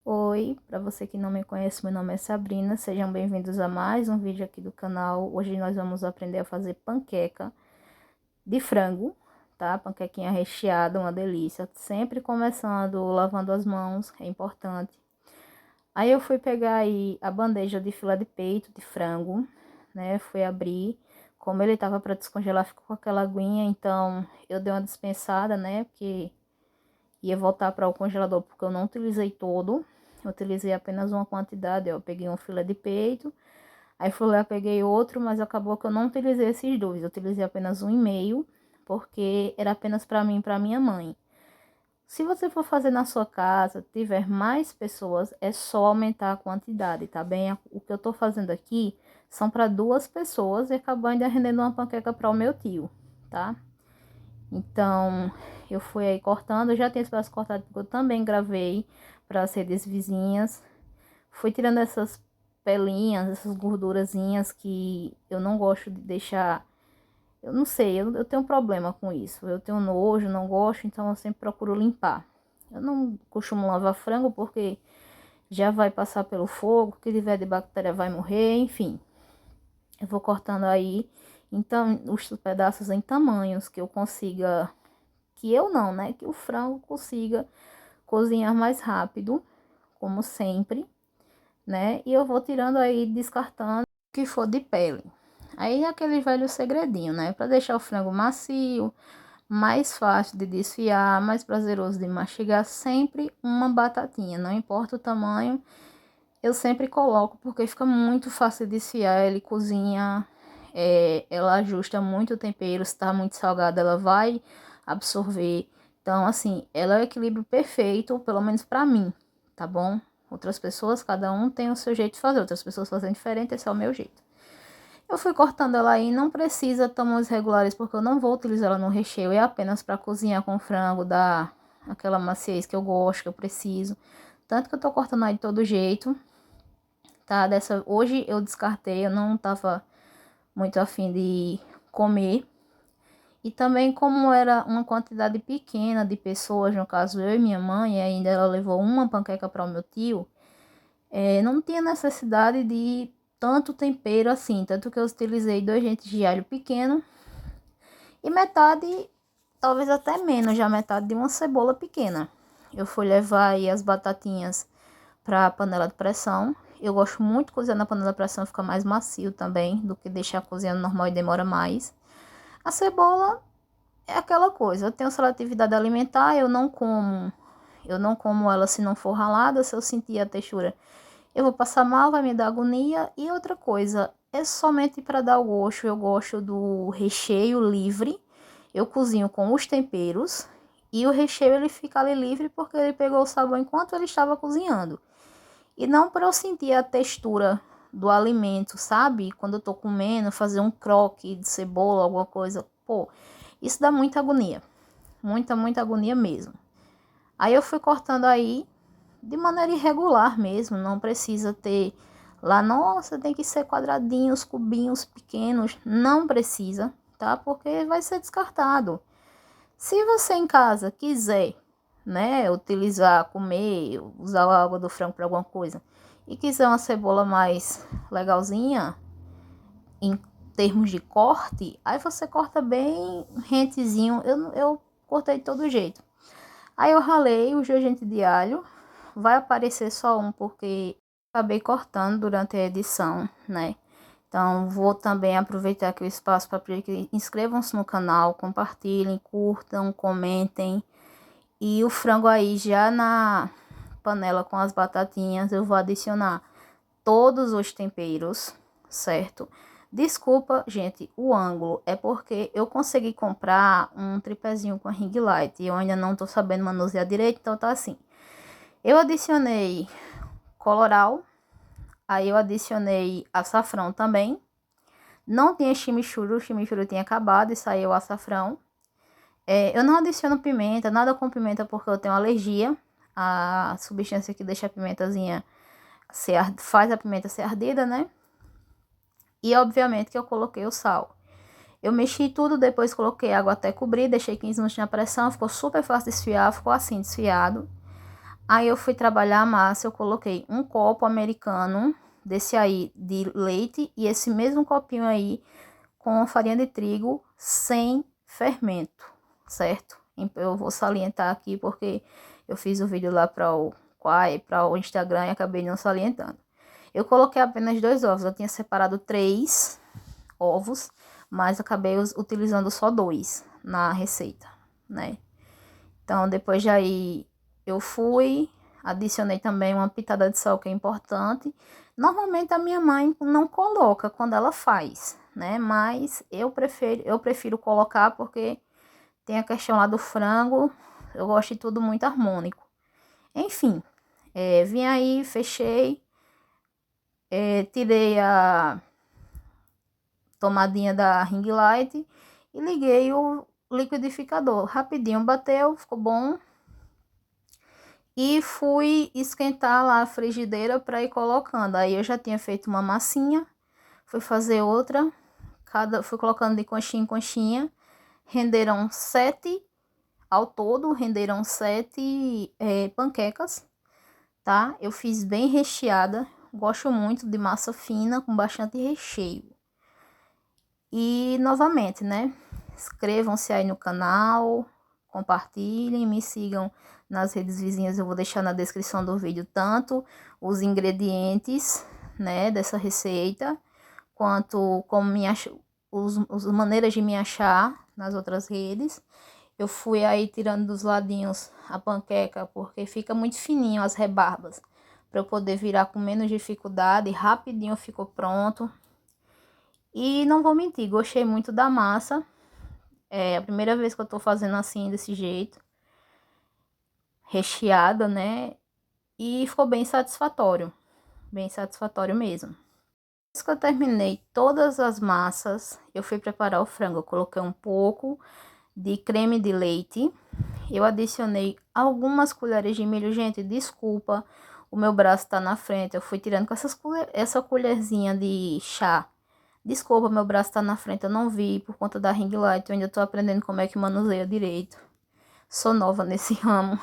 Oi, para você que não me conhece, meu nome é Sabrina, sejam bem-vindos a mais um vídeo aqui do canal. Hoje nós vamos aprender a fazer panqueca de frango, tá? Panquequinha recheada, uma delícia. Sempre começando lavando as mãos, é importante. Aí eu fui pegar aí a bandeja de filé de peito de frango, né? Fui abrir, como ele tava para descongelar, ficou com aquela aguinha, então eu dei uma dispensada, né? Porque ia voltar para o congelador porque eu não utilizei todo. Eu utilizei apenas uma quantidade, ó. Eu peguei um filé de peito, aí fui lá, peguei outro, mas acabou que eu não utilizei esses dois. Eu utilizei apenas um e meio, porque era apenas para mim e para minha mãe. Se você for fazer na sua casa, tiver mais pessoas, é só aumentar a quantidade, tá bem? O que eu tô fazendo aqui são para duas pessoas e acabou ainda rendendo uma panqueca para o meu tio, tá? Então, eu fui aí cortando, eu já tinha esse pedaço cortado porque eu também gravei para as redes vizinhas. Fui tirando essas pelinhas, essas gordurazinhas que eu não gosto de deixar. Eu não sei, eu tenho um problema com isso. Eu tenho nojo, não gosto, então eu sempre procuro limpar. Eu não costumo lavar frango porque já vai passar pelo fogo, o que tiver de bactéria vai morrer, enfim. Eu vou cortando aí, então, os pedaços em tamanhos que eu consiga, que eu não, né? Que o frango consiga cozinhar mais rápido, como sempre, né? E eu vou tirando aí, descartando o que for de pele. Aí é aquele velho segredinho, né? Para deixar o frango macio, mais fácil de desfiar, mais prazeroso de mastigar, sempre uma batatinha, não importa o tamanho, eu sempre coloco porque fica muito fácil de desfiar, ele cozinha, ela ajusta muito o tempero, se tá muito salgada ela vai absorver. Então, assim, ela é o equilíbrio perfeito, pelo menos pra mim, tá bom? Outras pessoas, cada um tem o seu jeito de fazer, outras pessoas fazem diferente, esse é o meu jeito. Eu fui cortando ela aí, não precisa tamanhos regulares, porque eu não vou utilizar ela no recheio, é apenas para cozinhar com frango, dar aquela maciez que eu gosto, que eu preciso. Tanto que eu tô cortando aí de todo jeito, tá? Hoje eu descartei, eu não tava muito afim de comer. E também como era uma quantidade pequena de pessoas, no caso eu e minha mãe, e ainda ela levou uma panqueca para o meu tio, não tinha necessidade de tanto tempero assim, tanto que eu utilizei 2 dentes de alho pequeno e metade, talvez até menos, já metade de uma cebola pequena. Eu fui levar aí as batatinhas para a panela de pressão. Eu gosto muito de cozinhar na panela de pressão, fica mais macio também do que deixar cozinhando normal e demora mais. A cebola é aquela coisa, eu tenho seletividade alimentar, eu não como ela se não for ralada, se eu sentir a textura, eu vou passar mal, vai me dar agonia. E outra coisa, é somente para dar o gosto, eu gosto do recheio livre, eu cozinho com os temperos e o recheio ele fica ali livre porque ele pegou o sabor enquanto ele estava cozinhando. E não para eu sentir a textura do alimento, sabe? Quando eu tô comendo, fazer um croque de cebola, alguma coisa. Pô, isso dá muita agonia. Muita agonia mesmo. Aí eu fui cortando aí de maneira irregular mesmo. Não precisa ter lá, nossa, tem que ser quadradinhos, cubinhos pequenos. Não precisa, tá? Porque vai ser descartado. Se você em casa quiser, né, utilizar, comer, usar a água do frango para alguma coisa e quiser uma cebola mais legalzinha em termos de corte, aí você corta bem rentezinho. Eu cortei de todo jeito. Aí eu ralei os 2 dentes de alho, vai aparecer só um porque acabei cortando durante a edição, né? Então, vou também aproveitar aqui o espaço para pedir que inscrevam-se no canal, compartilhem, curtam, comentem. E o frango aí já na panela com as batatinhas, eu vou adicionar todos os temperos, certo? Desculpa, gente, o ângulo é porque eu consegui comprar um tripézinho com a ring light e eu ainda não tô sabendo manusear direito, então tá assim. Eu adicionei coloral, aí eu adicionei açafrão também. Não tinha chimichurri, o chimichurri tinha acabado e saiu o açafrão. Eu não adiciono pimenta, nada com pimenta porque eu tenho alergia. A substância que deixa a pimentazinha faz a pimenta ser ardida, né? E obviamente que eu coloquei o sal. Eu mexi tudo, depois coloquei água até cobrir, deixei 15 minutos na pressão, ficou super fácil de desfiar, ficou assim desfiado. Aí eu fui trabalhar a massa, eu coloquei um copo americano desse aí de leite e esse mesmo copinho aí com farinha de trigo sem fermento, certo? Eu vou salientar aqui porque eu fiz o vídeo lá para o Quai, para o Instagram e acabei não salientando. Eu coloquei apenas 2 ovos, eu tinha separado 3 ovos, mas acabei utilizando só 2 na receita, né? Então, depois de aí, eu fui, adicionei também uma pitada de sal, que é importante. Normalmente a minha mãe não coloca quando ela faz, né? Mas eu prefiro colocar porque tem a questão lá do frango, eu gosto de tudo muito harmônico. Enfim, vim aí, fechei, tirei a tomadinha da ring light e liguei o liquidificador. Rapidinho bateu, ficou bom. E fui esquentar lá a frigideira para ir colocando. Aí eu já tinha feito uma massinha, fui fazer outra, fui colocando de conchinha em conchinha. Renderam 7 ao todo, renderam 7 panquecas, tá? Eu fiz bem recheada, gosto muito de massa fina com bastante recheio. E novamente, né? Inscrevam-se aí no canal, compartilhem, me sigam nas redes vizinhas. Eu vou deixar na descrição do vídeo tanto os ingredientes, né, dessa receita, quanto como as maneiras de me achar nas outras redes. Eu fui aí tirando dos ladinhos a panqueca porque fica muito fininho as rebarbas, para eu poder virar com menos dificuldade. Rapidinho ficou pronto. E não vou mentir, gostei muito da massa. É a primeira vez que eu tô fazendo assim, desse jeito. Recheada, né? E ficou bem satisfatório. Bem satisfatório mesmo. Depois que eu terminei todas as massas, eu fui preparar o frango. Eu coloquei um pouco de creme de leite. Eu adicionei algumas colheres de milho. Gente, desculpa, o meu braço tá na frente. Eu fui tirando com essa colherzinha de chá. Desculpa, meu braço tá na frente, eu não vi por conta da ring light. Eu ainda tô aprendendo como é que manuseia direito. Sou nova nesse ramo.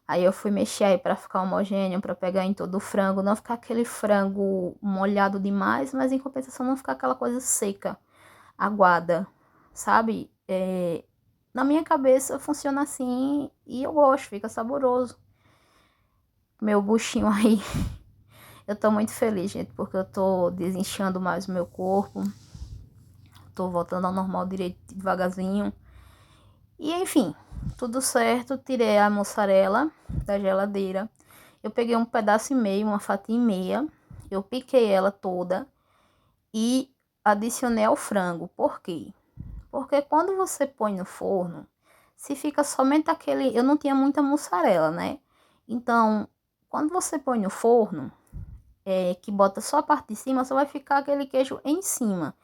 Aí eu fui mexer aí pra ficar homogêneo, pra pegar em todo o frango. Não ficar aquele frango molhado demais, mas em compensação não ficar aquela coisa seca, aguada, sabe? Na minha cabeça funciona assim e eu gosto, fica saboroso. Meu buchinho aí. Eu tô muito feliz, gente, porque eu tô desinchando mais o meu corpo. Tô voltando ao normal direito devagarzinho. E enfim, tudo certo. Tirei a mussarela da geladeira. Eu peguei um pedaço e meio, uma fatia e meia. Eu piquei ela toda e adicionei ao frango. Por quê? Porque quando você põe no forno, se fica somente aquele... Eu não tinha muita mussarela, né? Então, quando você põe no forno, que bota só a parte de cima, só vai ficar aquele queijo em cima.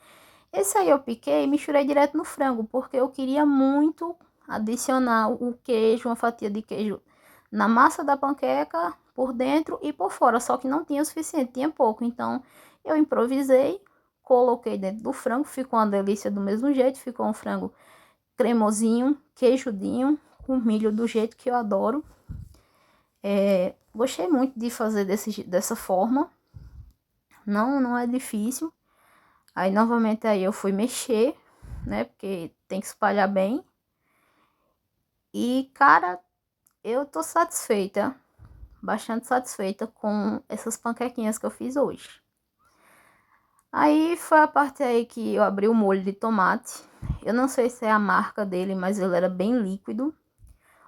Esse aí eu piquei e misturei direto no frango, porque eu queria muito adicionar o queijo, uma fatia de queijo na massa da panqueca, por dentro e por fora, só que não tinha o suficiente, tinha pouco. Então, eu improvisei, coloquei dentro do frango, ficou uma delícia do mesmo jeito, ficou um frango cremosinho, queijudinho, com milho do jeito que eu adoro. Gostei muito de fazer dessa forma, não é difícil. Aí, novamente, aí eu fui mexer, né? Porque tem que espalhar bem. E, cara, eu tô satisfeita, bastante satisfeita com essas panquequinhas que eu fiz hoje. Aí, foi a parte aí que eu abri o molho de tomate. Eu não sei se é a marca dele, mas ele era bem líquido.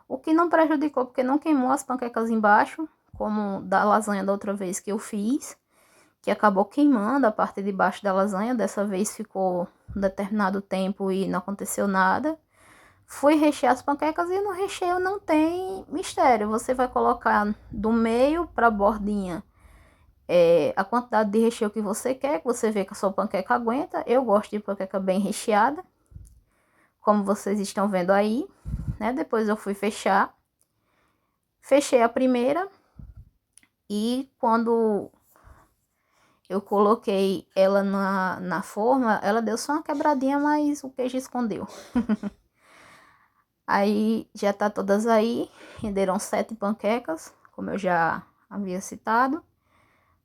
O que não prejudicou, porque não queimou as panquecas embaixo, como da lasanha da outra vez que eu fiz, que acabou queimando a parte de baixo da lasanha. Dessa vez ficou um determinado tempo e não aconteceu nada. Fui rechear as panquecas e no recheio não tem mistério. Você vai colocar do meio para a bordinha a quantidade de recheio que você quer, que você vê que a sua panqueca aguenta. Eu gosto de panqueca bem recheada, como vocês estão vendo aí, né? Depois eu fui fechar. Fechei a primeira e quando eu coloquei ela na forma, ela deu só uma quebradinha, mas o queijo escondeu. Aí já tá todas aí, renderam 7 panquecas, como eu já havia citado.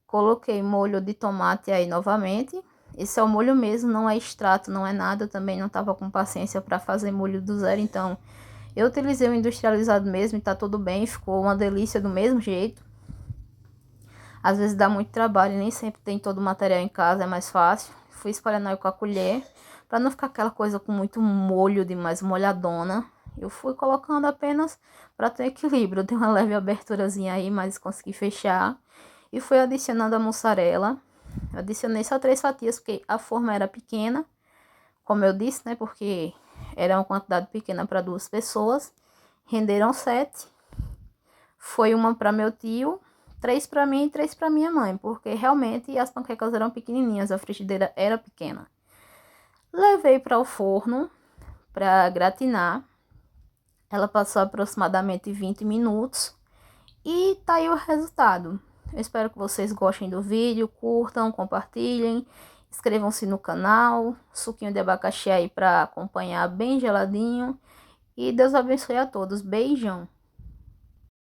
Coloquei molho de tomate aí novamente. Esse é o molho mesmo, não é extrato, não é nada. Eu também não tava com paciência para fazer molho do zero, então eu utilizei o industrializado mesmo e tá tudo bem, ficou uma delícia do mesmo jeito. Às vezes dá muito trabalho, nem sempre tem todo o material em casa, é mais fácil. Fui espalhando aí com a colher, para não ficar aquela coisa com muito molho demais, molhadona. Eu fui colocando apenas para ter equilíbrio. Dei uma leve aberturazinha aí, mas consegui fechar. E fui adicionando a mussarela. Eu adicionei só 3 fatias, porque a forma era pequena, como eu disse, né? Porque era uma quantidade pequena para 2 pessoas. Renderam 7. Foi uma para meu tio, 3 para mim e 3 para minha mãe, porque realmente as panquecas eram pequenininhas, a frigideira era pequena. Levei para o forno para gratinar. Ela passou aproximadamente 20 minutos e tá aí o resultado. Eu espero que vocês gostem do vídeo, curtam, compartilhem, inscrevam-se no canal, suquinho de abacaxi aí para acompanhar bem geladinho. E Deus abençoe a todos. Beijão!